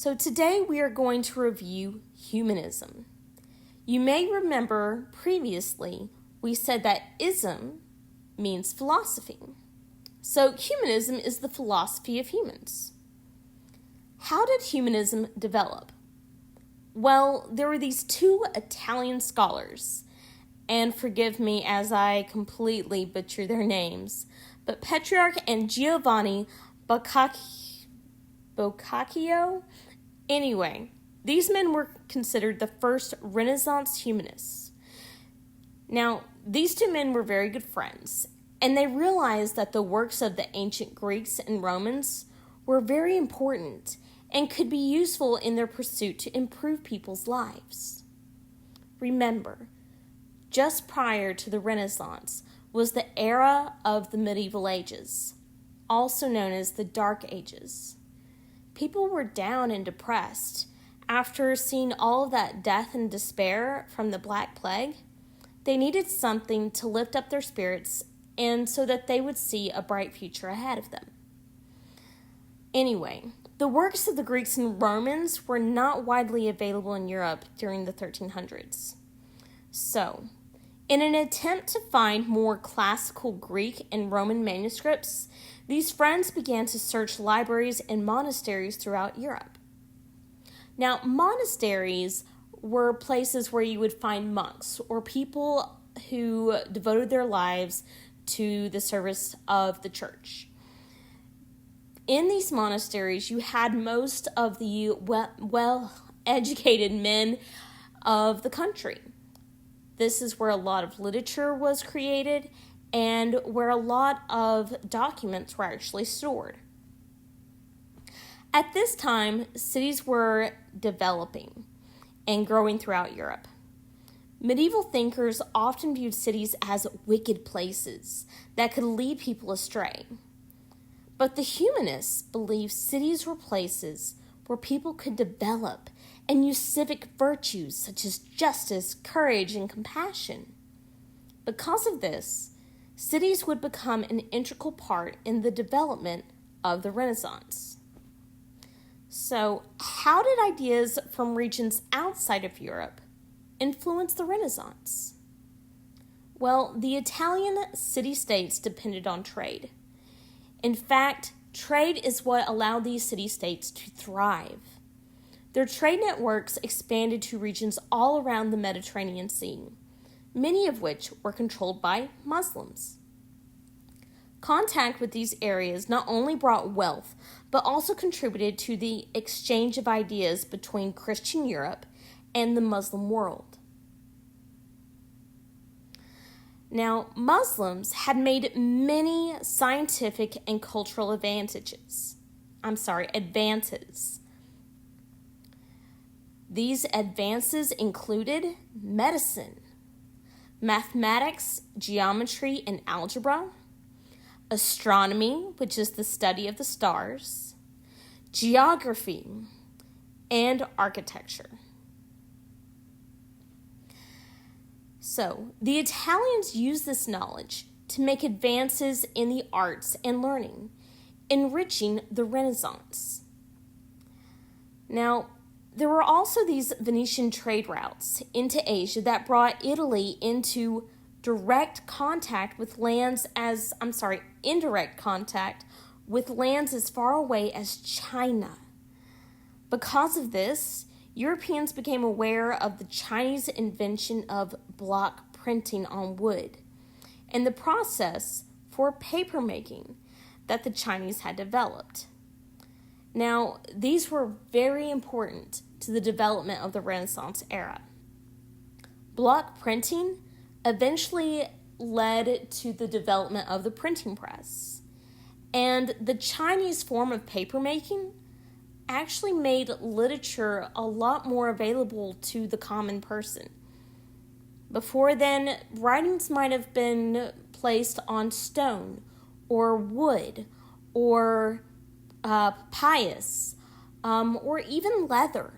So today we are going to review humanism. You may remember previously we said that ism means philosophy. So humanism is the philosophy of humans. How did humanism develop? Well, there were these two Italian scholars, and forgive me as I completely butcher their names, but Petrarch and Giovanni Boccaccio. Anyway, these men were considered the first Renaissance humanists. Now, these two men were very good friends, and they realized that the works of the ancient Greeks and Romans were very important and could be useful in their pursuit to improve people's lives. Remember, just prior to the Renaissance was the era of the medieval ages, also known as the Dark Ages. People were down and depressed after seeing all of that death and despair from the Black Plague. They needed something to lift up their spirits and so that they would see a bright future ahead of them. Anyway, the works of the Greeks and Romans were not widely available in Europe during the 1300s. So, in an attempt to find more classical Greek and Roman manuscripts, these friends began to search libraries and monasteries throughout Europe. Now, monasteries were places where you would find monks or people who devoted their lives to the service of the church. In these monasteries, you had most of the well-educated men of the country. This is where a lot of literature was created and where a lot of documents were actually stored. At this time, cities were developing and growing throughout Europe. Medieval thinkers often viewed cities as wicked places that could lead people astray. But the humanists believed cities were places where people could develop and use civic virtues such as justice, courage, and compassion. Because of this, cities would become an integral part in the development of the Renaissance. So, how did ideas from regions outside of Europe influence the Renaissance? Well, the Italian city-states depended on trade. In fact, trade is what allowed these city-states to thrive. Their trade networks expanded to regions all around the Mediterranean Sea, many of which were controlled by Muslims. Contact with these areas not only brought wealth, but also contributed to the exchange of ideas between Christian Europe and the Muslim world. Now, Muslims had made many scientific and cultural advances. These advances included medicine, mathematics, geometry, and algebra, astronomy, which is the study of the stars, geography, and architecture. So, the Italians used this knowledge to make advances in the arts and learning, enriching the Renaissance. Now, there were also these Venetian trade routes into Asia that brought Italy into indirect contact with lands as far away as China. Because of this, Europeans became aware of the Chinese invention of block printing on wood and the process for paper making that the Chinese had developed. Now, these were very important to the development of the Renaissance era. Block printing eventually led to the development of the printing press, and the Chinese form of papermaking actually made literature a lot more available to the common person. Before then, writings might have been placed on stone or wood or papyrus or even leather.